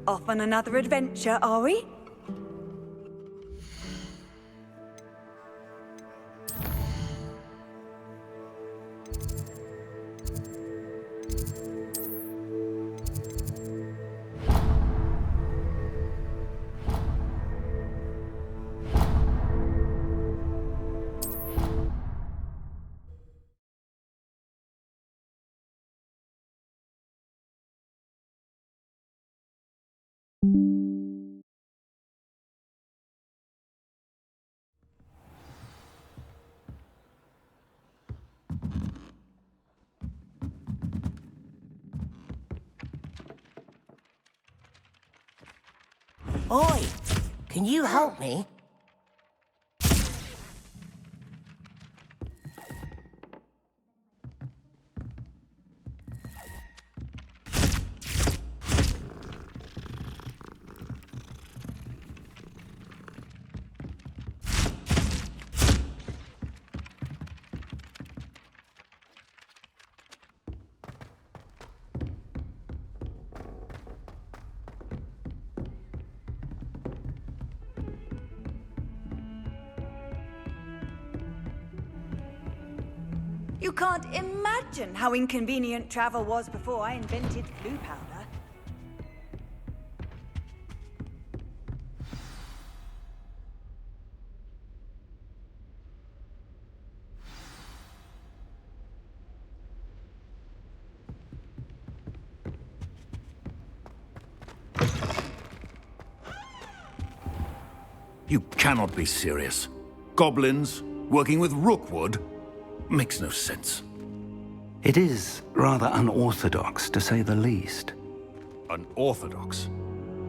Off on another adventure, are we? Oi! Can you help me? You can't imagine how inconvenient travel was before I invented flu powder. You cannot be serious. Goblins working with Rookwood? Makes no sense. It is rather unorthodox, to say the least. Unorthodox?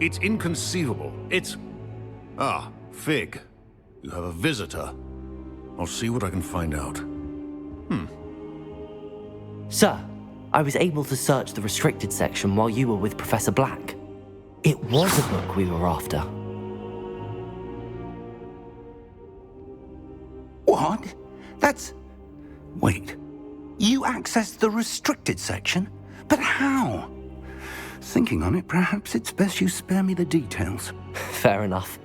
It's inconceivable. It's... Ah, Fig. You have a visitor. I'll see what I can find out. Sir, I was able to search the restricted section while you were with Professor Black. It was a book we were after. What? That's... Wait. You accessed the restricted section? But how? Thinking on it, perhaps it's best you spare me the details. Fair enough.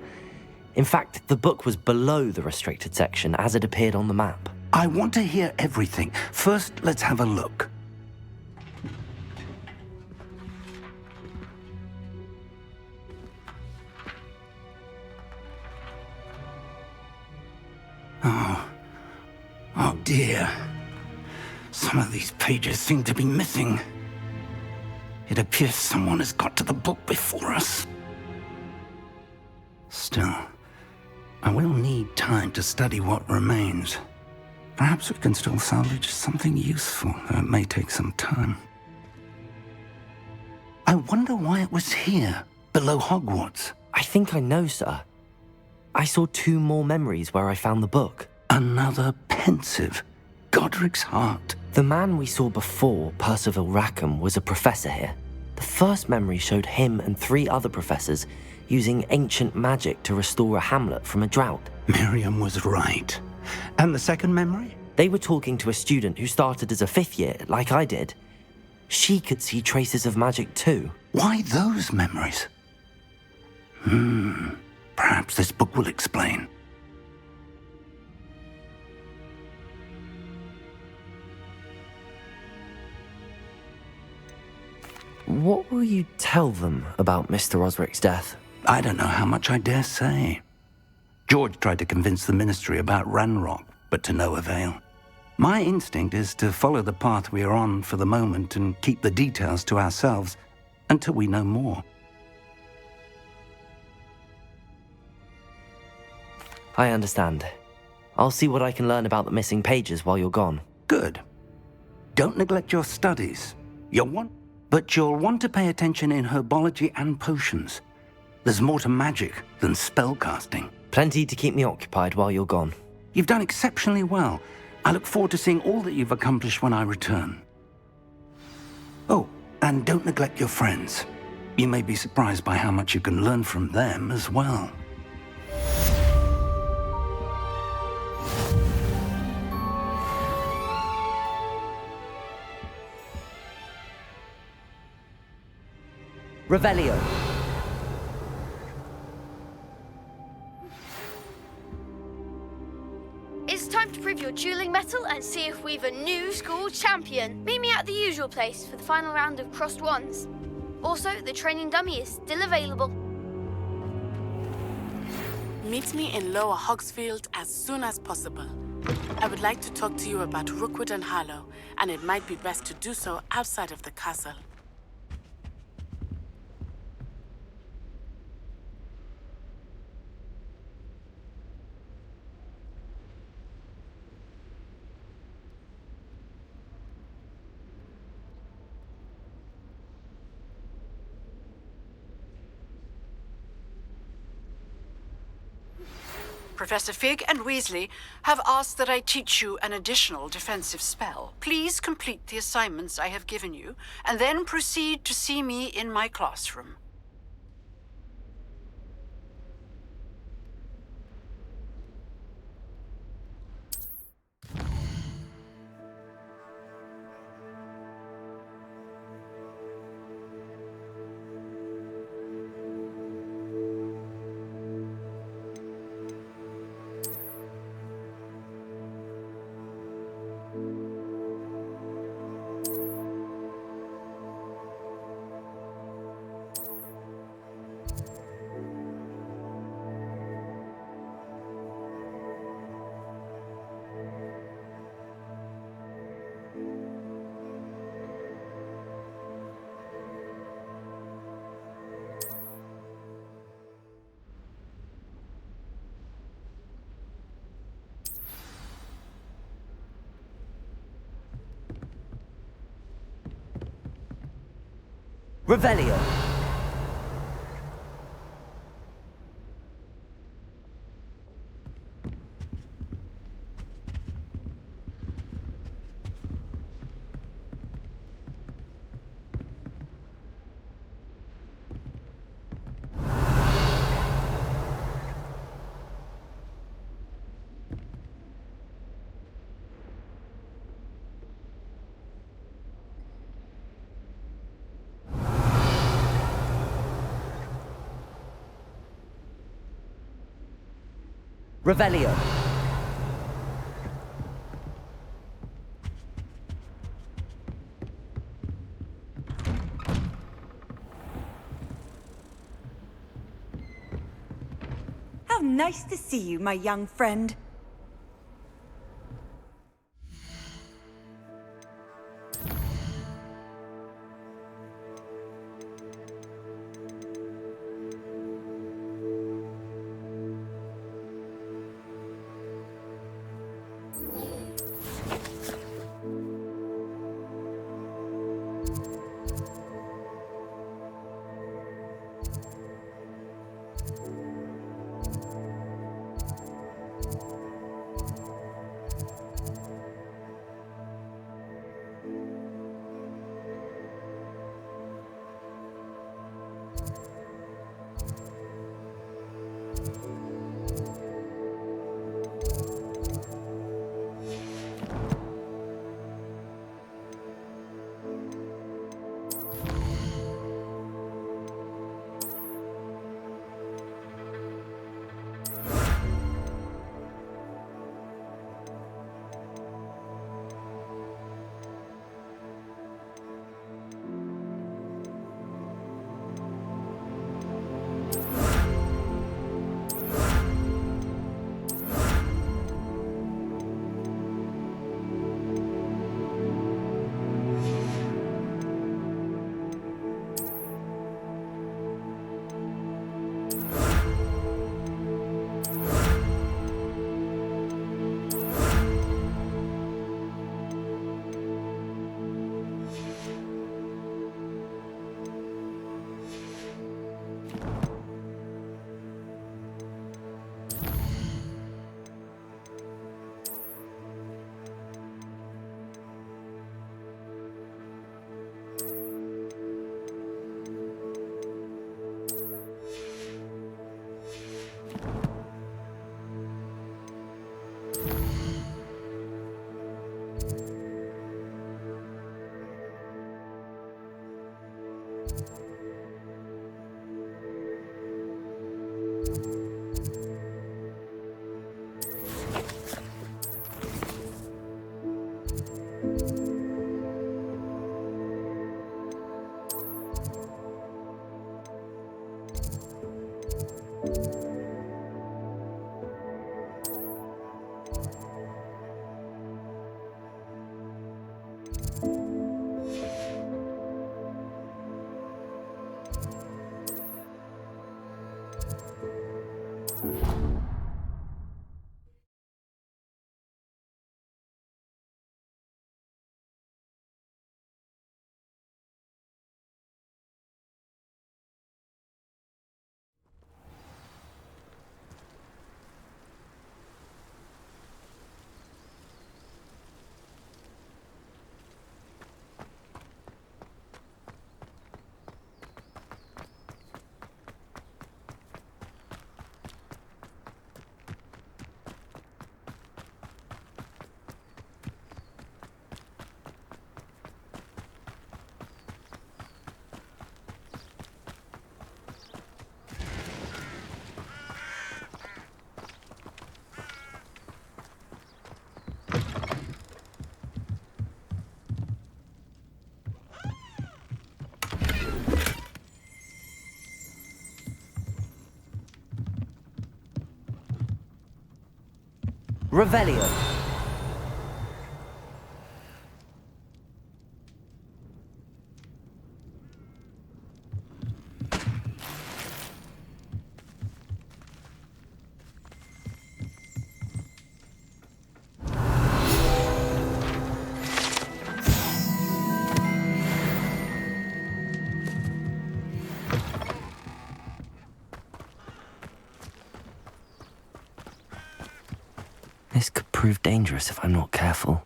In fact, the book was below the restricted section as it appeared on the map. I want to hear everything. First, let's have a look. Oh dear. Some of these pages seem to be missing. It appears someone has got to the book before us. Still, I will need time to study what remains. Perhaps we can still salvage something useful, though it may take some time. I wonder why it was here, below Hogwarts. I think I know, sir. I saw 2 more memories where I found the book. Another pensive. Godric's heart. The man we saw before, Percival Rackham, was a professor here. The first memory showed him and 3 other professors using ancient magic to restore a hamlet from a drought. Miriam was right. And the second memory? They were talking to a student who started as a 5th year, like I did. She could see traces of magic too. Why those memories? Perhaps this book will explain. What will you tell them about Mr. Osric's death? I don't know how much I dare say. George tried to convince the Ministry about Ranrock, but to no avail. My instinct is to follow the path we are on for the moment and keep the details to ourselves until we know more. I understand. I'll see what I can learn about the missing pages while you're gone. Good. Don't neglect your studies. But you'll want to pay attention in herbology and potions. There's more to magic than spellcasting. Plenty to keep me occupied while you're gone. You've done exceptionally well. I look forward to seeing all that you've accomplished when I return. Oh, and don't neglect your friends. You may be surprised by how much you can learn from them as well. Revelio. your dueling metal and see if we've a new school champion. Meet me at the usual place for the final round of crossed wands. Also, the training dummy is still available. Meet me in Lower Hogsfield as soon as possible. I would like to talk to you about Rookwood and Harlow, and it might be best to do so outside of the castle. Professor Fig and Weasley have asked that I teach you an additional defensive spell. Please complete the assignments I have given you, and then proceed to see me in my classroom. Revelio. Revelio. How nice to see you, my young friend. Revelio. This could prove dangerous if I'm not careful.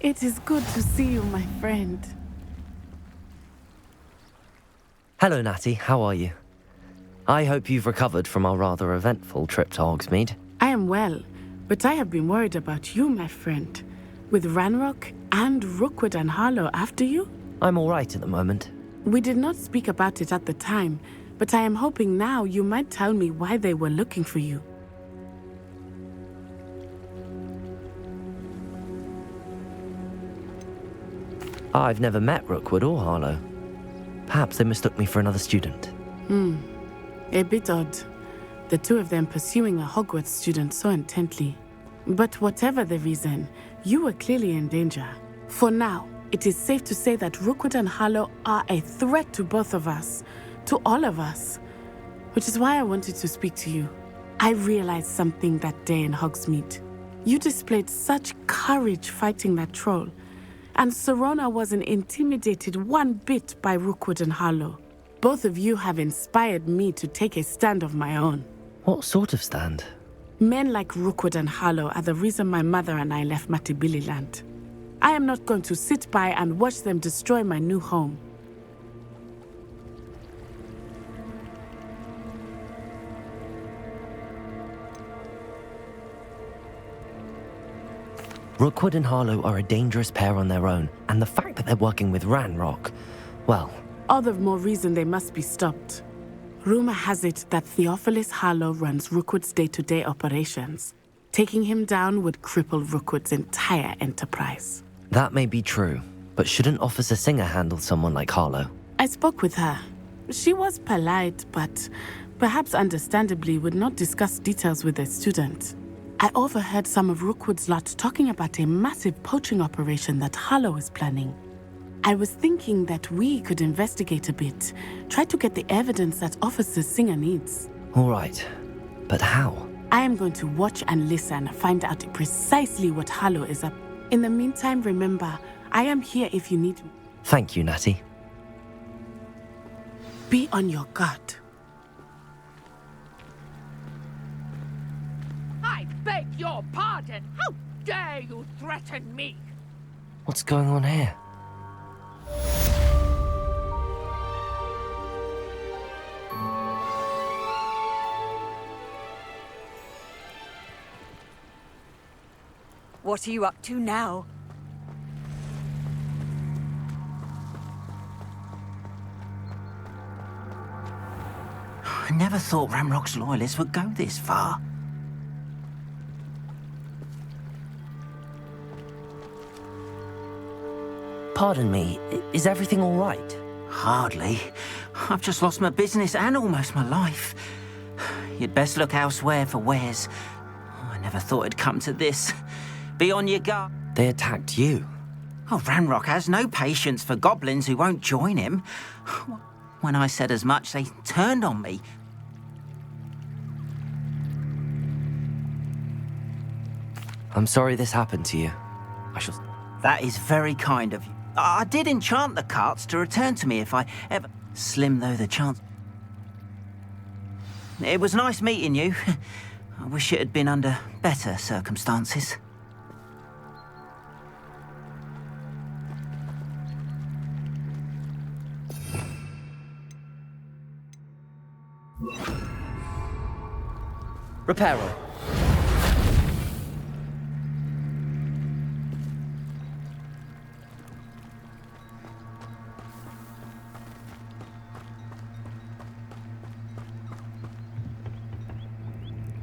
It is good to see you, my friend. Hello, Natty. How are you? I hope you've recovered from our rather eventful trip to Hogsmeade. I am well, but I have been worried about you, my friend. With Ranrock and Rookwood and Harlow after you? I'm all right at the moment. We did not speak about it at the time, but I am hoping now you might tell me why they were looking for you. I've never met Rookwood or Harlow. Perhaps they mistook me for another student. A bit odd. The two of them pursuing a Hogwarts student so intently. But whatever the reason, you were clearly in danger. For now, it is safe to say that Rookwood and Harlow are a threat to both of us, to all of us. Which is why I wanted to speak to you. I realized something that day in Hogsmeade. You displayed such courage fighting that troll, and Serona wasn't intimidated one bit by Rookwood and Harlow. Both of you have inspired me to take a stand of my own. What sort of stand? Men like Rookwood and Harlow are the reason my mother and I left Matibili-land. I am not going to sit by and watch them destroy my new home. Rookwood and Harlow are a dangerous pair on their own, and the fact that they're working with Ranrock, well... All the more reason they must be stopped. Rumor has it that Theophilus Harlow runs Rookwood's day-to-day operations. Taking him down would cripple Rookwood's entire enterprise. That may be true, but shouldn't Officer Singer handle someone like Harlow? I spoke with her. She was polite, but perhaps understandably would not discuss details with a student. I overheard some of Rookwood's lot talking about a massive poaching operation that Harlow is planning. I was thinking that we could investigate a bit, try to get the evidence that Officer Singer needs. All right, but how? I am going to watch and listen, find out precisely what Harlow is up. In the meantime, remember, I am here if you need me. Thank you, Natty. Be on your guard. I beg your pardon! How dare you threaten me? What's going on here? What are you up to now? I never thought Ranrock's loyalists would go this far. Pardon me, is everything all right? Hardly. I've just lost my business and almost my life. You'd best look elsewhere for wares. I never thought it'd come to this. Be on your guard. They attacked you. Oh, Ranrock has no patience for goblins who won't join him. When I said as much, they turned on me. I'm sorry this happened to you. I shall... That is very kind of you. I did enchant the carts to return to me if I ever... Slim though the chance... It was nice meeting you. I wish it had been under better circumstances. Reparo.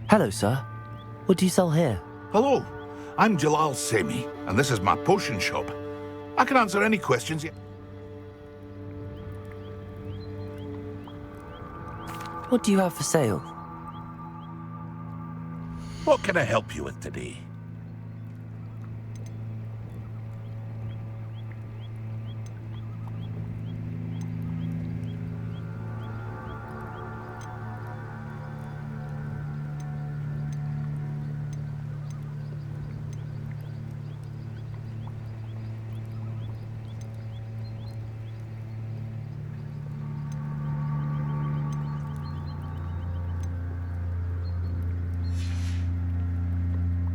Hello, sir. What do you sell here? Hello, I'm Jalal Semi. and this is my potion shop. I can answer any questions you... What do you have for sale? What can I help you with today?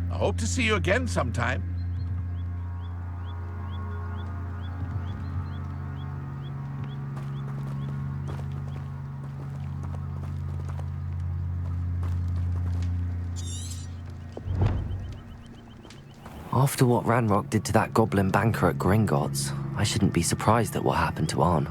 I hope to see you again sometime. After what Ranrock did to that goblin banker at Gringotts, I shouldn't be surprised at what happened to Arn.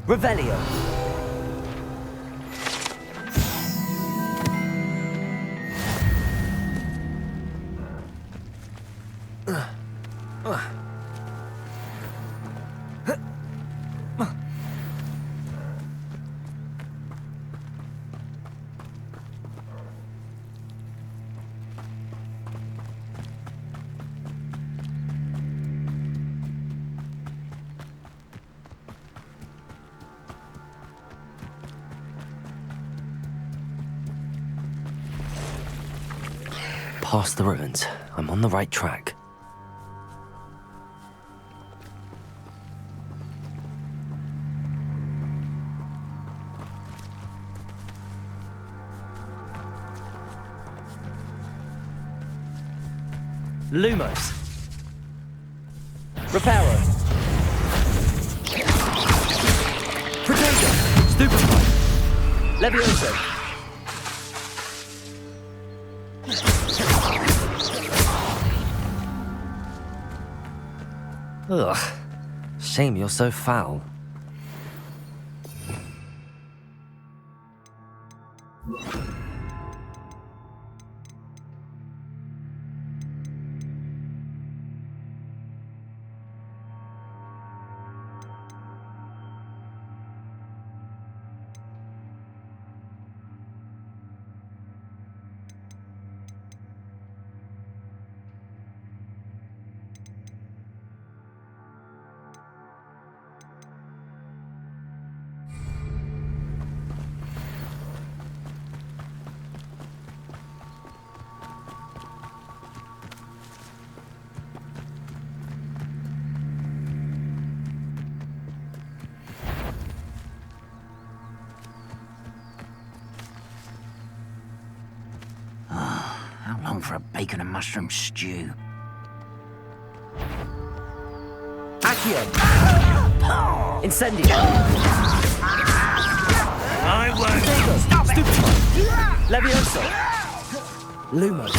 Revelio. Past the ruins. I'm on the right track. Lumos. Reparo. Protego. Stupefy. Levioso. Ugh. Shame you're so foul. How long for a bacon and mushroom stew? Accio. Incendio. I won't. Stop it. Levioso. Lumos.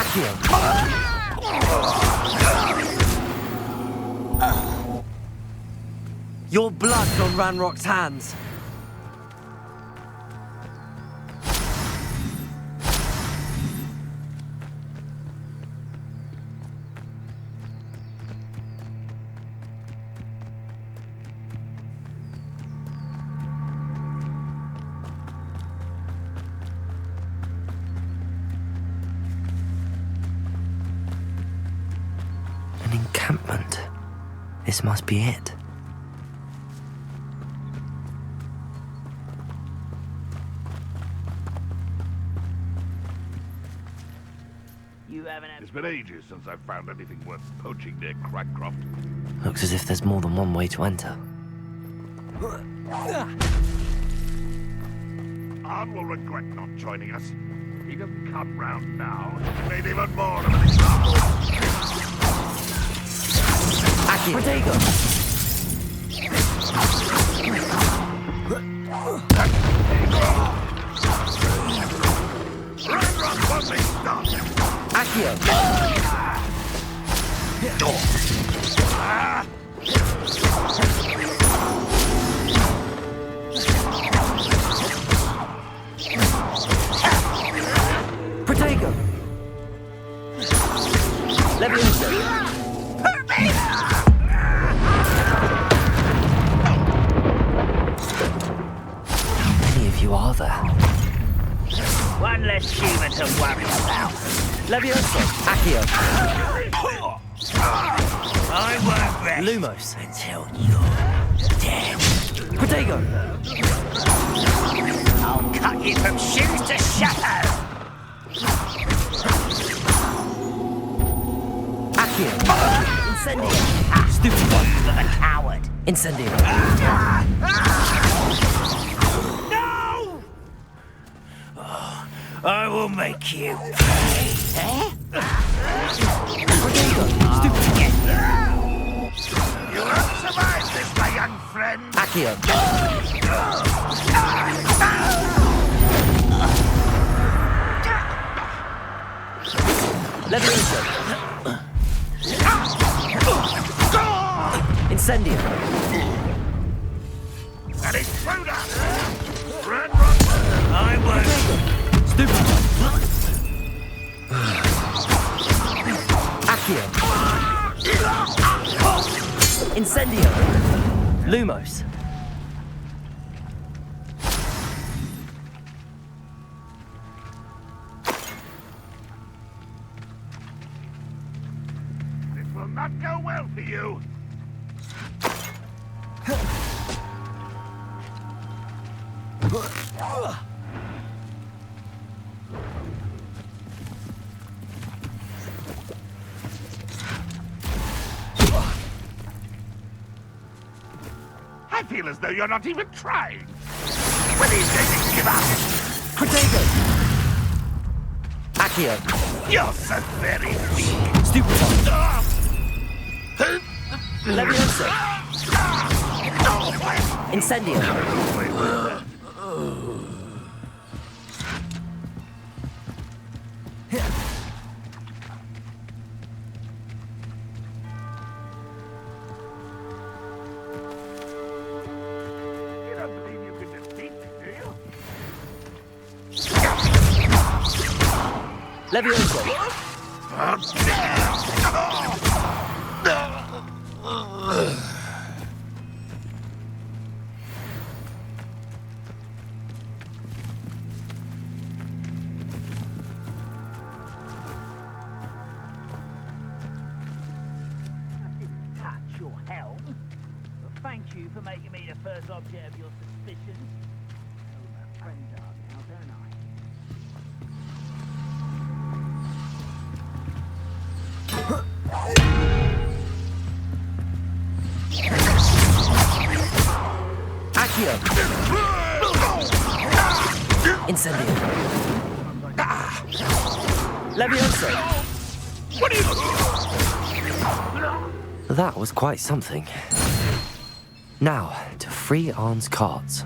Accio. Your blood's on Ranrock's hands. An encampment. This must be it. You haven't had... It's been ages since I've found anything worth poaching near Cragcroft. Looks as if there's more than one way to enter. Arn will regret not joining us. If he doesn't come round now, he's made even more of an example. Aki, Protego! Ranrock won't be stopped! Akio! Protego! Levioso! Hurt me! How many of you are there? One less human to worry about. Levioso! Akio! I won't rest Lumos! until you're dead. Protego! I'll cut you from shoes to shadow. Akio! Incendio! Stupid one for the coward. Incendio! No! Oh, I will make you pay. Eh? Protego! Stupid! You won't survive this, my young friend! Akio! Levioso! Incendio! An intruder! Ranrock! I won't. Stupid! Akio! Incendio! Lumos! This will not go well for you! I feel as though you're not even trying. When are you going to give up? Protego! Akio! You're so very weak. Stupid one! Levioso! Incendio! You don't believe you can defeat me, do you? Levioso! Touch your helm. But thank you for making me the first object of your suspicions. Oh, my friends are now, don't I? Akio! Incendio! Levioso! What are you... That was quite something. Now, to free Arn's carts.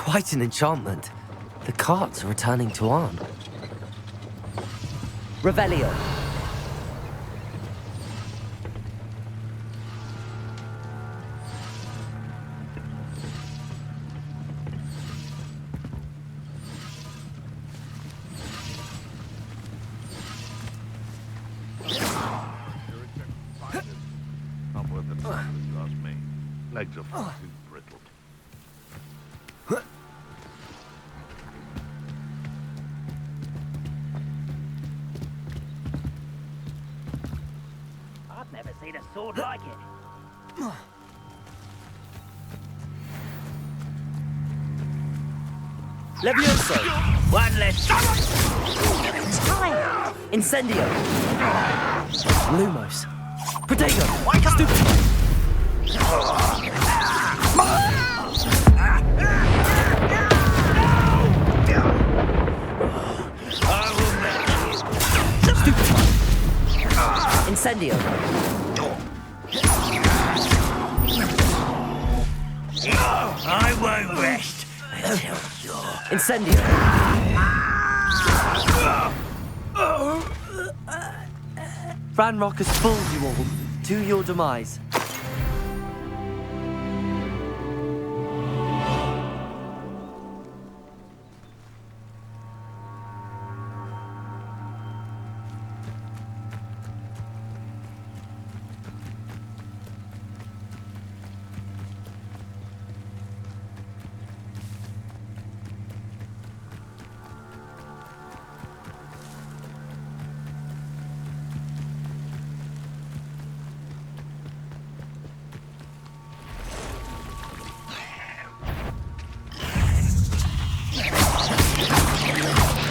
Quite an enchantment. The carts are returning to Arn. Revelio. Not worth the time, if you ask me. Legs are far too brittle. I've never seen a sword like it. Levioso. One less. Incendio. Lumos. Protego. Stupid. Incendio. I won't rest until you're... Incendio. Ranrock has fooled you all to your demise.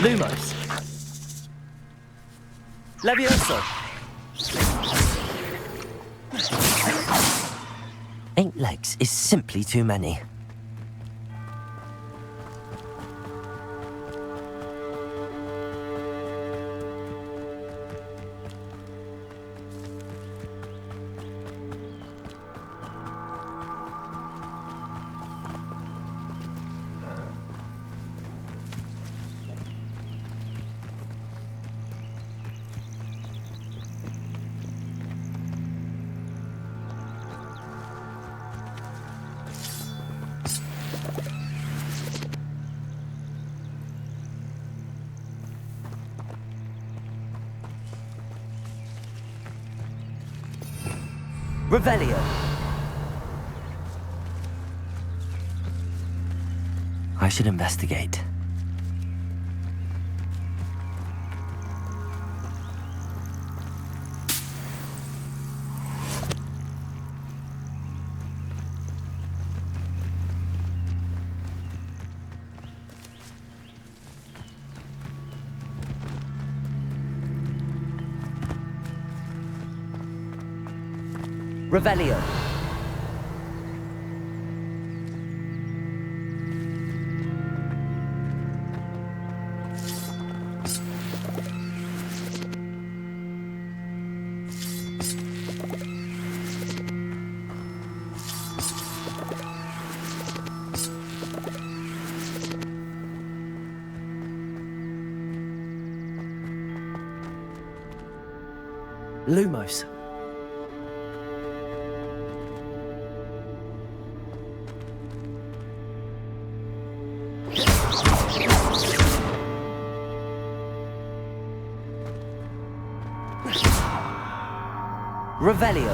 Lumos. Levioso. 8 legs is simply too many. Revelio. I should investigate. Revelio. Lumos. Revelio.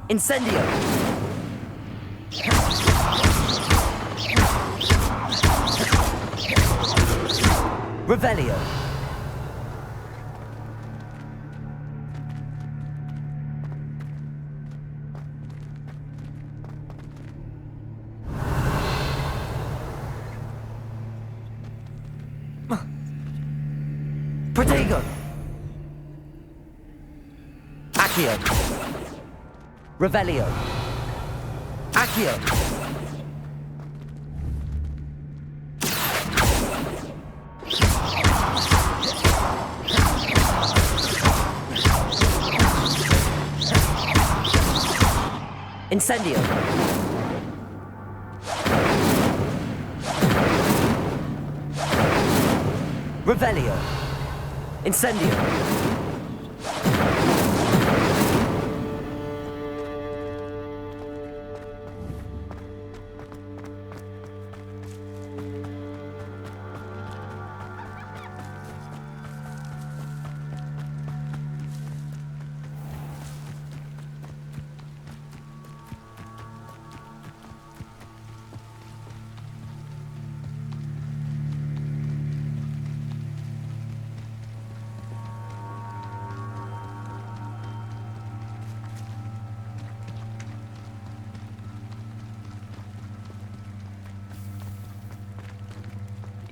Incendio. Revelio. Protego. Accio. Revelio. Accio. Incendio. Revelio. Incendio.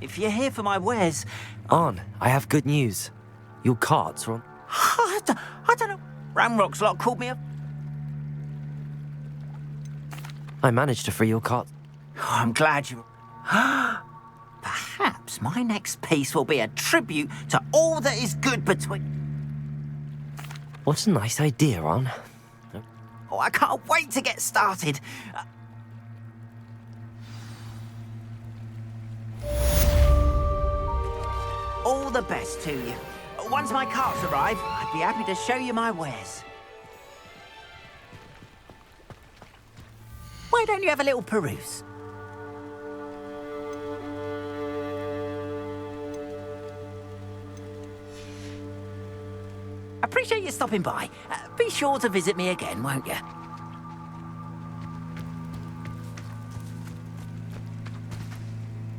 If you're here for my wares... Arn, I have good news. Your carts are on... I don't know. Ranrock's lot called me up. I managed to free your cart. Oh, I'm glad you... Perhaps my next piece will be a tribute to all that is good between... What a nice idea, Arn. Oh, I can't wait to get started. All the best to you. Once my carts arrive, I'd be happy to show you my wares. Why don't you have a little peruse? Appreciate you stopping by. Be sure to visit me again, won't you?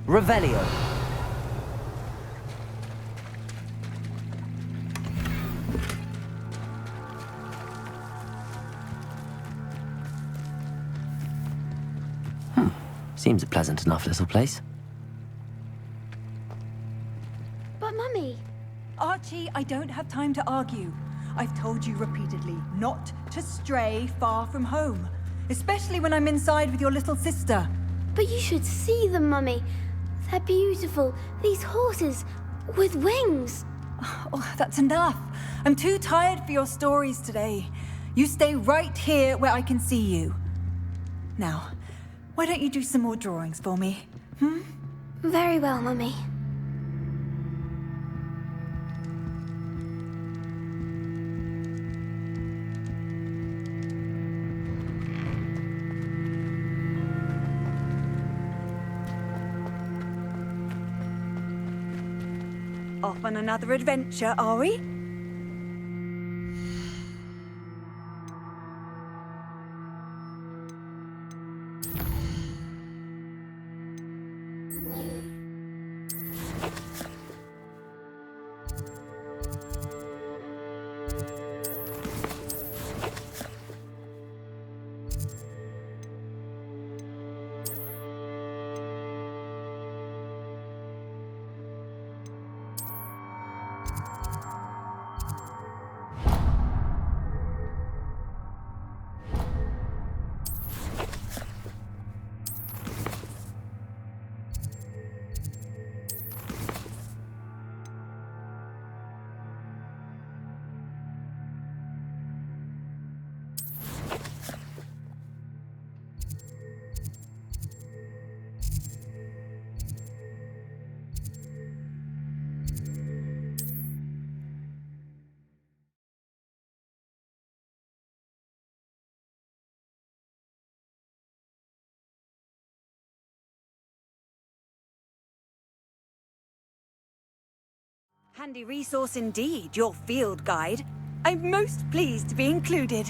Revelio. Seems a pleasant enough little place. But Mummy... Archie, I don't have time to argue. I've told you repeatedly not to stray far from home, especially when I'm inside with your little sister. But you should see them, Mummy. They're beautiful. These horses with wings. Oh, that's enough. I'm too tired for your stories today. You stay right here where I can see you. Now, why don't you do some more drawings for me? Very well, Mummy. Off on another adventure, are we? Handy resource indeed, your field guide. I'm most pleased to be included.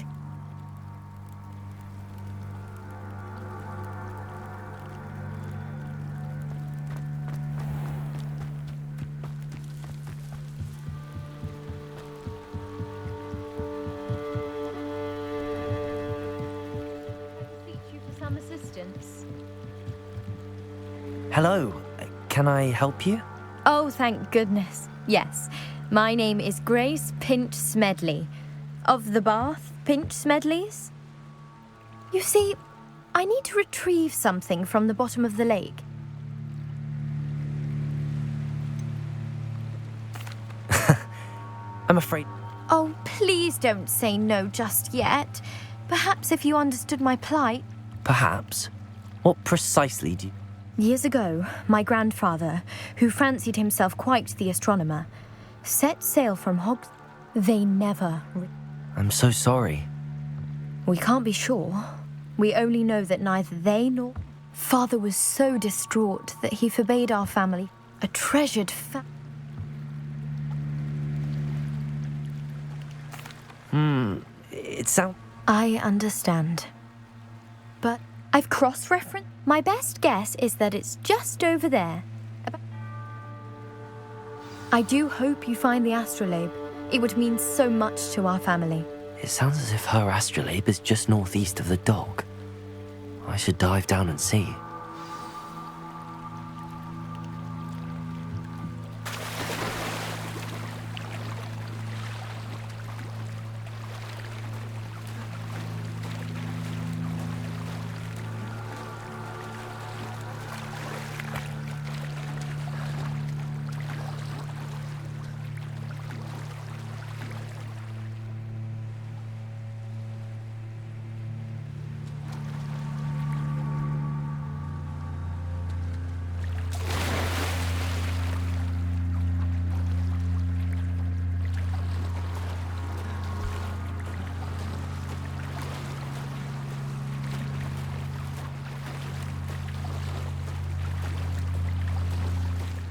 You for some assistance. Hello, can I help you? Oh, thank goodness. Yes, my name is Grace Pinch Smedley, of the Bath Pinch Smedleys. You see, I need to retrieve something from the bottom of the lake. I'm afraid... Oh, please don't say no just yet. Perhaps if you understood my plight. Perhaps. What precisely do you... Years ago, my grandfather, who fancied himself quite the astronomer, set sail from Hogwarts. They never... I'm so sorry. We can't be sure. We only know that neither they nor... Father was so distraught that he forbade our family, a treasured It sounds... I understand. But I've cross-referenced. My best guess is that it's just over there. I do hope you find the astrolabe. It would mean so much to our family. It sounds as if her astrolabe is just northeast of the dock. I should dive down and see.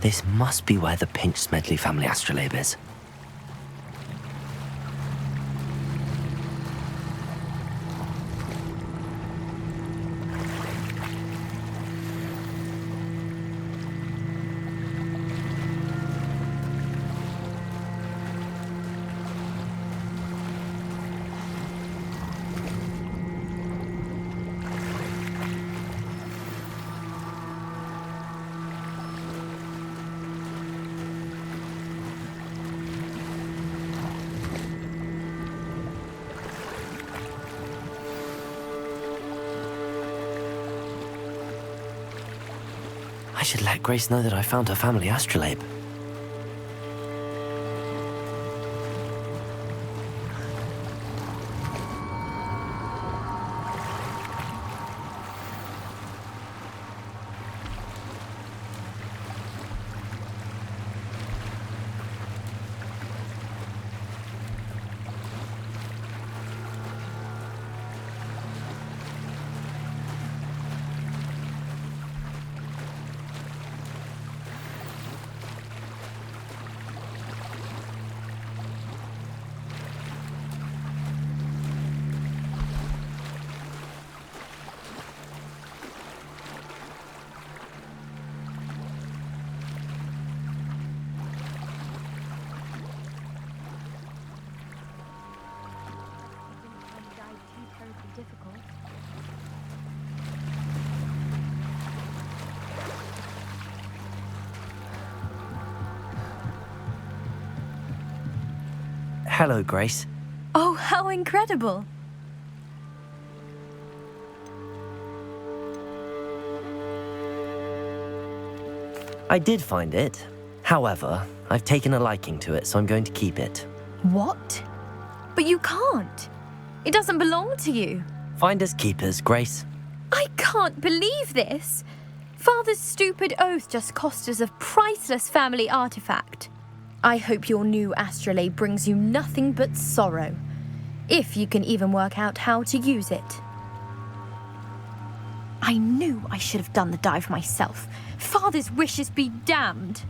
This must be where the Pinch-Smedley family astrolabe is. I should let Grace know that I found her family astrolabe. Hello, Grace. Oh, how incredible! I did find it. However, I've taken a liking to it, so I'm going to keep it. What? But you can't. It doesn't belong to you. Finders keepers, Grace. I can't believe this. Father's stupid oath just cost us a priceless family artifact. I hope your new astrolabe brings you nothing but sorrow, if you can even work out how to use it. I knew I should have done the dive myself. Father's wishes be damned.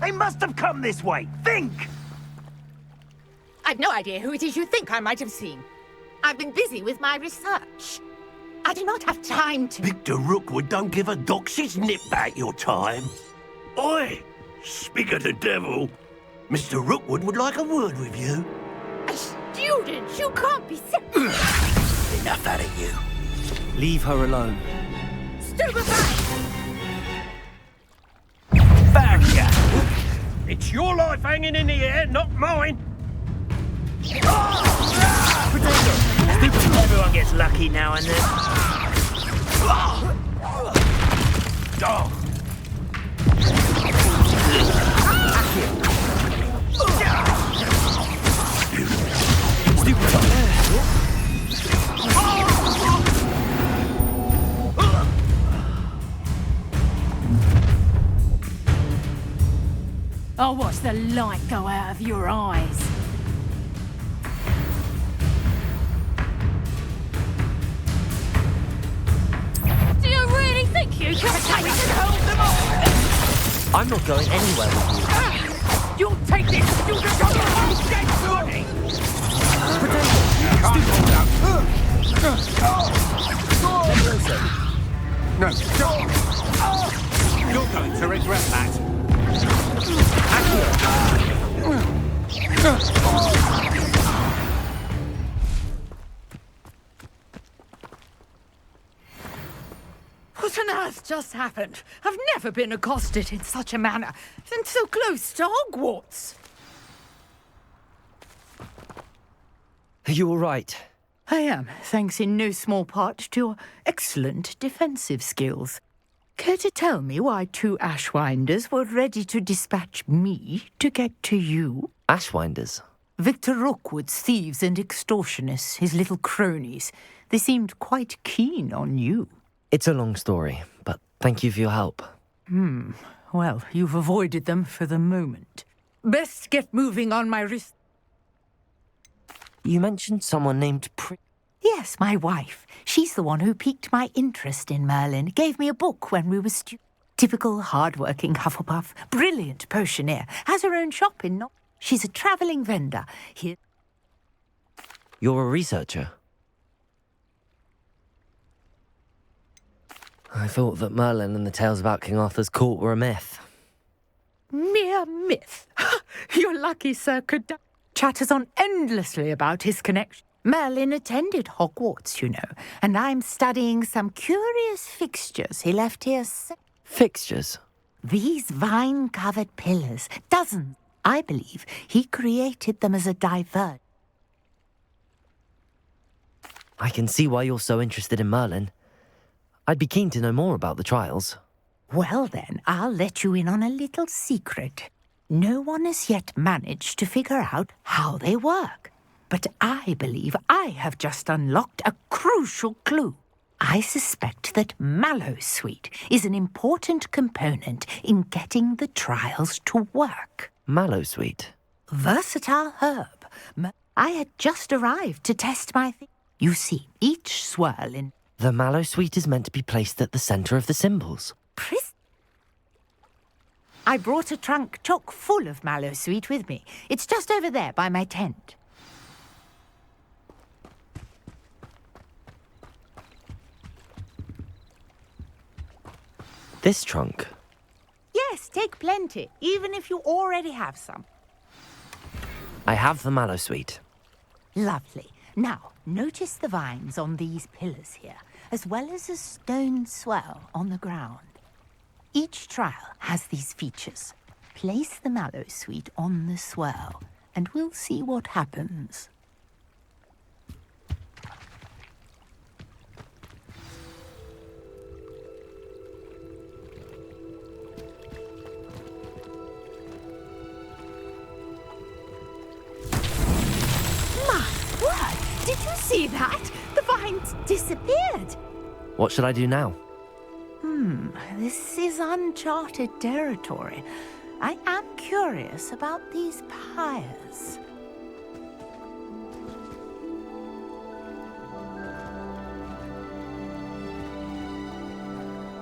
They must have come this way. Think! I've no idea who it is you think I might have seen. I've been busy with my research. I do not have time to... Victor Rookwood don't give a doxy's nip back your time. Oi! Speak of the devil. Mr. Rookwood would like a word with you. A student? You can't be serious. Enough out of you. Leave her alone. Stupefy! Found ya! It's your life hanging in the air, not mine. Potato! Stupid devil! Everyone gets lucky now and then. I'll watch the light go out of your eyes. Do you really think you can take it and hold them off? I'm not going anywhere with you. You'll take this student on the whole dead warning! No, don't. You're going to regret that. What on earth just happened? I've never been accosted in such a manner, and so close to Hogwarts. Are you all right? I am, thanks in no small part to your excellent defensive skills. Care to tell me why 2 Ashwinders were ready to dispatch me to get to you? Ashwinders? Victor Rookwood's thieves and extortionists, his little cronies. They seemed quite keen on you. It's a long story, but thank you for your help. Well, you've avoided them for the moment. Best get moving on my wrist. You mentioned someone named Yes, my wife. She's the one who piqued my interest in Merlin. Gave me a book when we were Typical hard-working Hufflepuff. Brilliant potioneer. Has her own shop in She's a travelling vendor. Here. You're a researcher? I thought that Merlin and the tales about King Arthur's court were a myth. Mere myth. You're lucky, Sir could chatters on endlessly about his connection. Merlin attended Hogwarts, you know, and I'm studying some curious fixtures he left here. Fixtures? These vine-covered pillars, dozens. I believe he created them as a divert. I can see why you're so interested in Merlin. I'd be keen to know more about the trials. Well then, I'll let you in on a little secret. No one has yet managed to figure out how they work. But I believe I have just unlocked a crucial clue. I suspect that Mallowsweet is an important component in getting the trials to work. Mallowsweet? Versatile herb. I had just arrived to test my You see, each swirl in... The Mallowsweet is meant to be placed at the centre of the symbols. I brought a trunk chock full of Mallowsweet with me. It's just over there by my tent. This trunk? Yes, take plenty, even if you already have some. I have the Mallowsweet. Lovely. Now, notice the vines on these pillars here, as well as a stone swell on the ground. Each trial has these features. Place the Mallowsweet on the swell, and we'll see what happens. Did you see that? The vines disappeared. What should I do now? This is uncharted territory. I am curious about these pyres.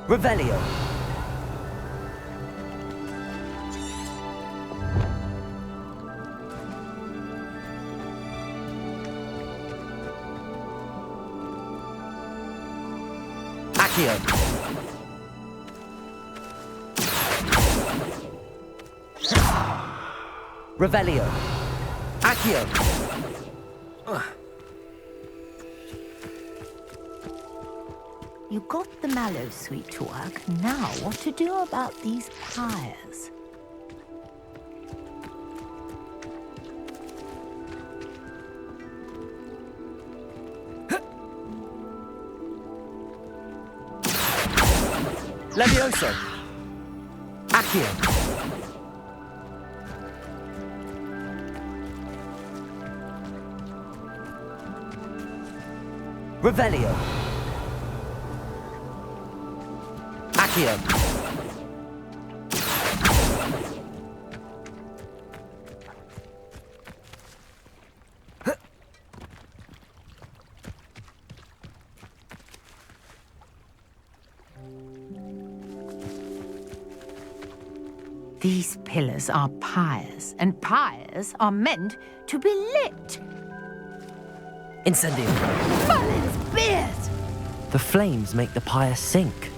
Revelio. Accio. Revelio. Accio. You got the Mallowsweet to work. Now, what to do about these pyres? Levioso. Accio. Revelio. Accio. These pillars are pyres, and pyres are meant to be lit. Incendio. Merlin's beard! The flames make the pyre sink.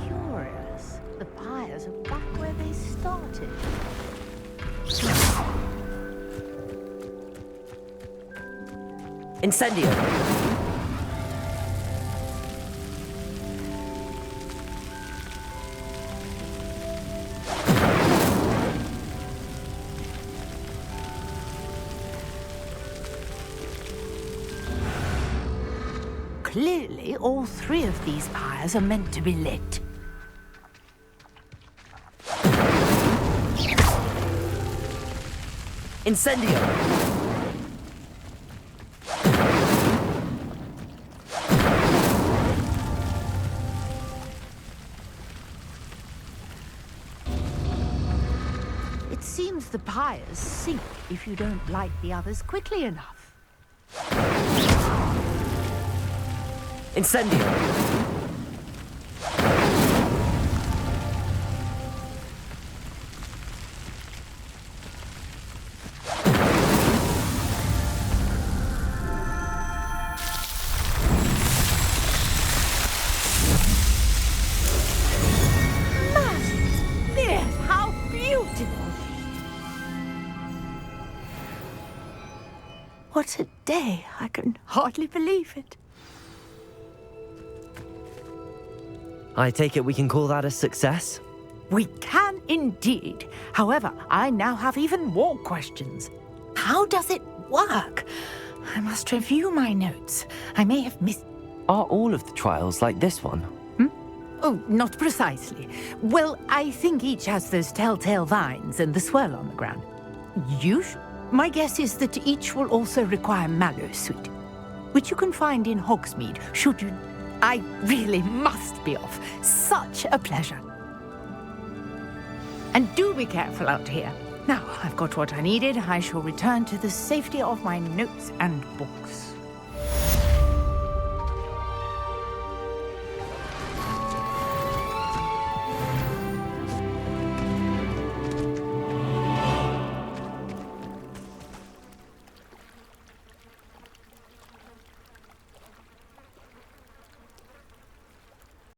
Curious. The pyres are back where they started. Incendio. Clearly, all three of these pyres are meant to be lit. Incendio. It seems the pyres sink if you don't light the others quickly enough. Incendio. Merlins, how beautiful! What a day! I can hardly believe it. I take it we can call that a success? We can indeed. However, I now have even more questions. How does it work? I must review my notes. I may have missed... Are all of the trials like this one? Oh, not precisely. Well, I think each has those telltale vines and the swirl on the ground. My guess is that each will also require mallow sweet, which you can find in Hogsmeade, should you... I really must be off. Such a pleasure. And do be careful out here. Now, I've got what I needed. I shall return to the safety of my notes and books.